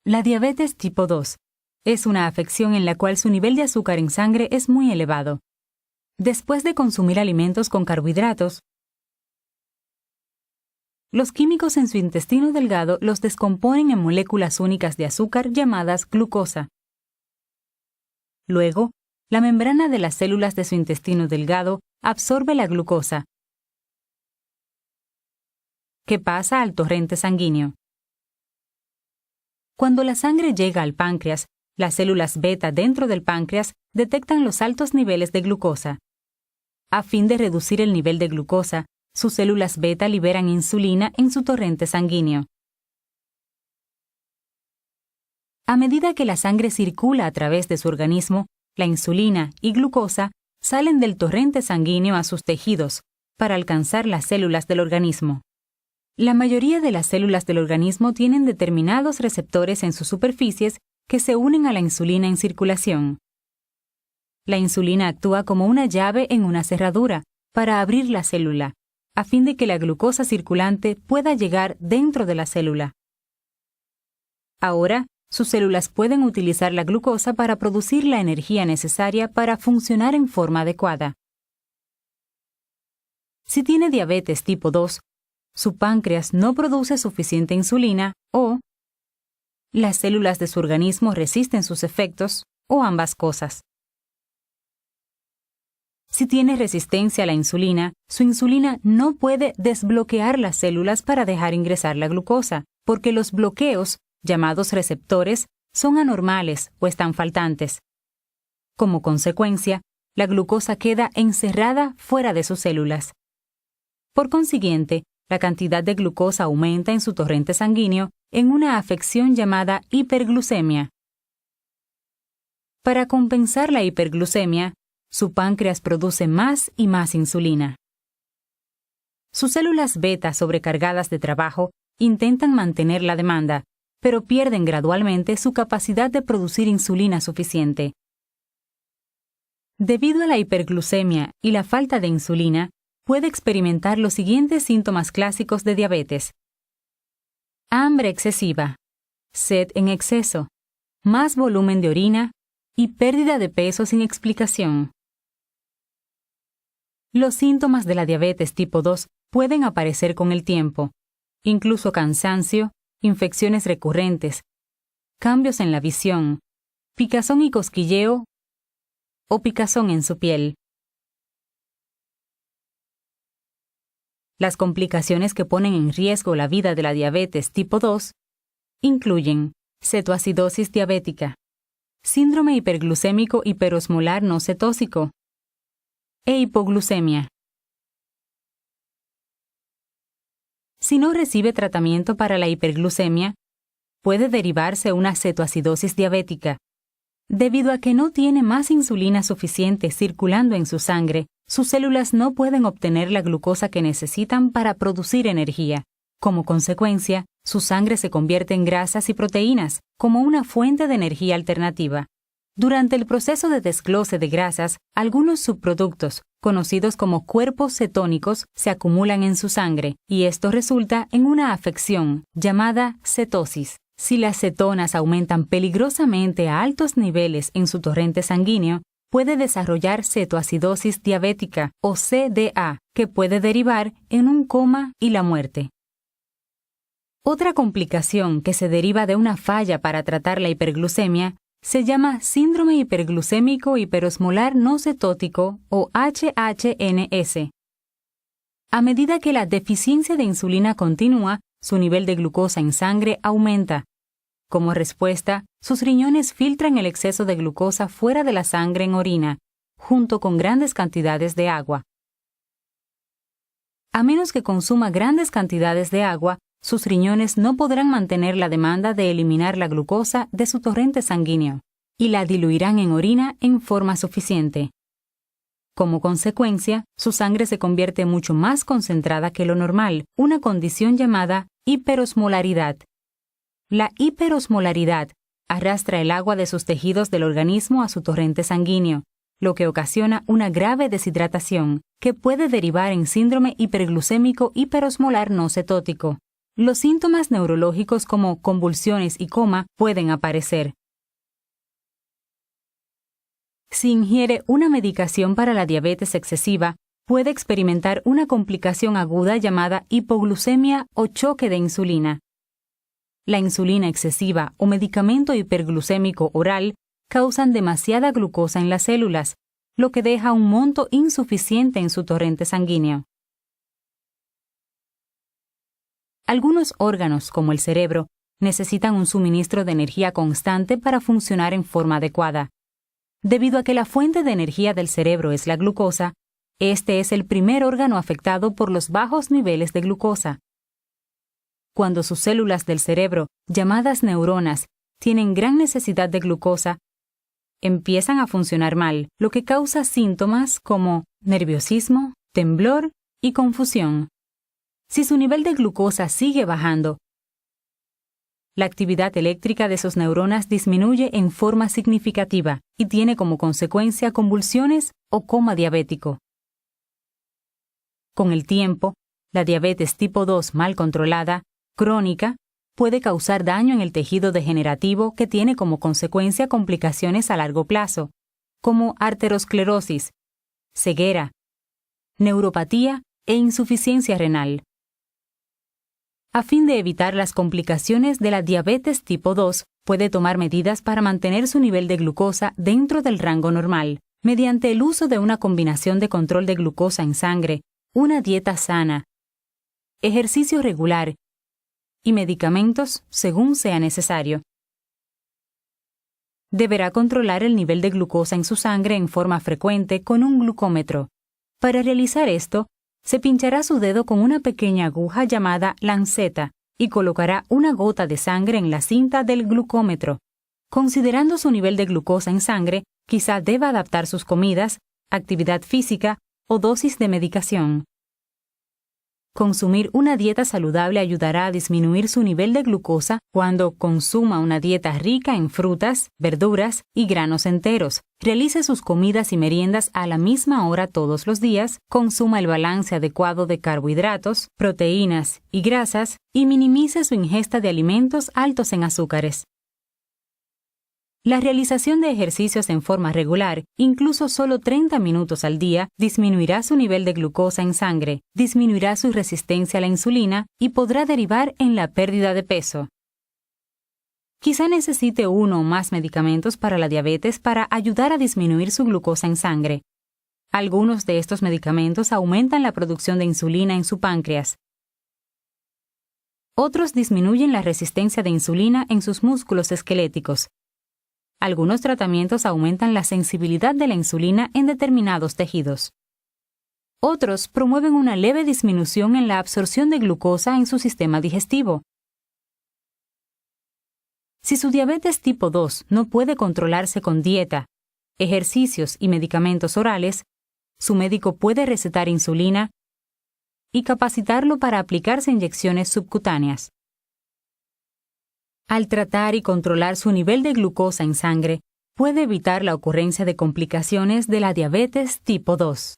La diabetes tipo 2 es una afección en la cual su nivel de azúcar en sangre es muy elevado. Después de consumir alimentos con carbohidratos, los químicos en su intestino delgado los descomponen en moléculas únicas de azúcar llamadas glucosa. Luego, la membrana de las células de su intestino delgado absorbe la glucosa, que pasa al torrente sanguíneo. Cuando la sangre llega al páncreas, las células beta dentro del páncreas detectan los altos niveles de glucosa. A fin de reducir el nivel de glucosa, sus células beta liberan insulina en su torrente sanguíneo. A medida que la sangre circula a través de su organismo, la insulina y glucosa salen del torrente sanguíneo a sus tejidos para alcanzar las células del organismo. La mayoría de las células del organismo tienen determinados receptores en sus superficies que se unen a la insulina en circulación. La insulina actúa como una llave en una cerradura para abrir la célula, a fin de que la glucosa circulante pueda llegar dentro de la célula. Ahora, sus células pueden utilizar la glucosa para producir la energía necesaria para funcionar en forma adecuada. Si tiene diabetes tipo 2, su páncreas no produce suficiente insulina o las células de su organismo resisten sus efectos o ambas cosas. Si tiene resistencia a la insulina, su insulina no puede desbloquear las células para dejar ingresar la glucosa, porque los bloqueos, llamados receptores, son anormales o están faltantes. Como consecuencia, la glucosa queda encerrada fuera de sus células. Por consiguiente, la cantidad de glucosa aumenta en su torrente sanguíneo en una afección llamada hiperglucemia. Para compensar la hiperglucemia, su páncreas produce más y más insulina. Sus células beta sobrecargadas de trabajo intentan mantener la demanda, pero pierden gradualmente su capacidad de producir insulina suficiente. Debido a la hiperglucemia y la falta de insulina, puede experimentar los siguientes síntomas clásicos de diabetes: hambre excesiva, sed en exceso, más volumen de orina y pérdida de peso sin explicación. Los síntomas de la diabetes tipo 2 pueden aparecer con el tiempo, incluso cansancio, infecciones recurrentes, cambios en la visión, picazón y cosquilleo o picazón en su piel. Las complicaciones que ponen en riesgo la vida de la diabetes tipo 2 incluyen cetoacidosis diabética, síndrome hiperglucémico hiperosmolar no cetósico e hipoglucemia. Si no recibe tratamiento para la hiperglucemia, puede derivarse una cetoacidosis diabética. Debido a que no tiene más insulina suficiente circulando en su sangre, sus células no pueden obtener la glucosa que necesitan para producir energía. Como consecuencia, su sangre se convierte en grasas y proteínas, como una fuente de energía alternativa. Durante el proceso de desglose de grasas, algunos subproductos, conocidos como cuerpos cetónicos, se acumulan en su sangre, y esto resulta en una afección llamada cetosis. Si las cetonas aumentan peligrosamente a altos niveles en su torrente sanguíneo, puede desarrollar cetoacidosis diabética o CDA, que puede derivar en un coma y la muerte. Otra complicación que se deriva de una falla para tratar la hiperglucemia se llama síndrome hiperglucémico hiperosmolar no cetótico o HHNS. A medida que la deficiencia de insulina continúa, su nivel de glucosa en sangre aumenta. Como respuesta, sus riñones filtran el exceso de glucosa fuera de la sangre en orina, junto con grandes cantidades de agua. A menos que consuma grandes cantidades de agua, sus riñones no podrán mantener la demanda de eliminar la glucosa de su torrente sanguíneo, y la diluirán en orina en forma suficiente. Como consecuencia, su sangre se convierte mucho más concentrada que lo normal, una condición llamada hiperosmolaridad. La hiperosmolaridad arrastra el agua de sus tejidos del organismo a su torrente sanguíneo, lo que ocasiona una grave deshidratación que puede derivar en síndrome hiperglucémico hiperosmolar no cetótico. los síntomas neurológicos como convulsiones y coma pueden aparecer. Si ingiere una medicación para la diabetes excesiva, puede experimentar una complicación aguda llamada hipoglucemia o choque de insulina. La insulina excesiva o medicamento hiperglucémico oral causan demasiada glucosa en las células, lo que deja un monto insuficiente en su torrente sanguíneo. Algunos órganos, como el cerebro, necesitan un suministro de energía constante para funcionar en forma adecuada. Debido a que la fuente de energía del cerebro es la glucosa, este es el primer órgano afectado por los bajos niveles de glucosa. Cuando sus células del cerebro, llamadas neuronas, tienen gran necesidad de glucosa, empiezan a funcionar mal, lo que causa síntomas como nerviosismo, temblor y confusión. Si su nivel de glucosa sigue bajando, la actividad eléctrica de sus neuronas disminuye en forma significativa y tiene como consecuencia convulsiones o coma diabético. Con el tiempo, la diabetes tipo 2 mal controlada, crónica, puede causar daño en el tejido degenerativo que tiene como consecuencia complicaciones a largo plazo, como arteriosclerosis, ceguera, neuropatía e insuficiencia renal. A fin de evitar las complicaciones de la diabetes tipo 2, puede tomar medidas para mantener su nivel de glucosa dentro del rango normal, mediante el uso de una combinación de control de glucosa en sangre, una dieta sana, ejercicio regular y medicamentos según sea necesario. Deberá controlar el nivel de glucosa en su sangre en forma frecuente con un glucómetro. Para realizar esto, se pinchará su dedo con una pequeña aguja llamada lanceta y colocará una gota de sangre en la cinta del glucómetro. Considerando su nivel de glucosa en sangre, quizá deba adaptar sus comidas, actividad física o dosis de medicación. Consumir una dieta saludable ayudará a disminuir su nivel de glucosa cuando consuma una dieta rica en frutas, verduras y granos enteros, realice sus comidas y meriendas a la misma hora todos los días, consuma el balance adecuado de carbohidratos, proteínas y grasas y minimice su ingesta de alimentos altos en azúcares. La realización de ejercicios en forma regular, incluso solo 30 minutos al día, disminuirá su nivel de glucosa en sangre, disminuirá su resistencia a la insulina y podrá derivar en la pérdida de peso. Quizá necesite uno o más medicamentos para la diabetes para ayudar a disminuir su glucosa en sangre. Algunos de estos medicamentos aumentan la producción de insulina en su páncreas. Otros disminuyen la resistencia de insulina en sus músculos esqueléticos. Algunos tratamientos aumentan la sensibilidad de la insulina en determinados tejidos. Otros promueven una leve disminución en la absorción de glucosa en su sistema digestivo. Si su diabetes tipo 2 no puede controlarse con dieta, ejercicios y medicamentos orales, su médico puede recetar insulina y capacitarlo para aplicarse inyecciones subcutáneas. Al tratar y controlar su nivel de glucosa en sangre, puede evitar la ocurrencia de complicaciones de la diabetes tipo 2.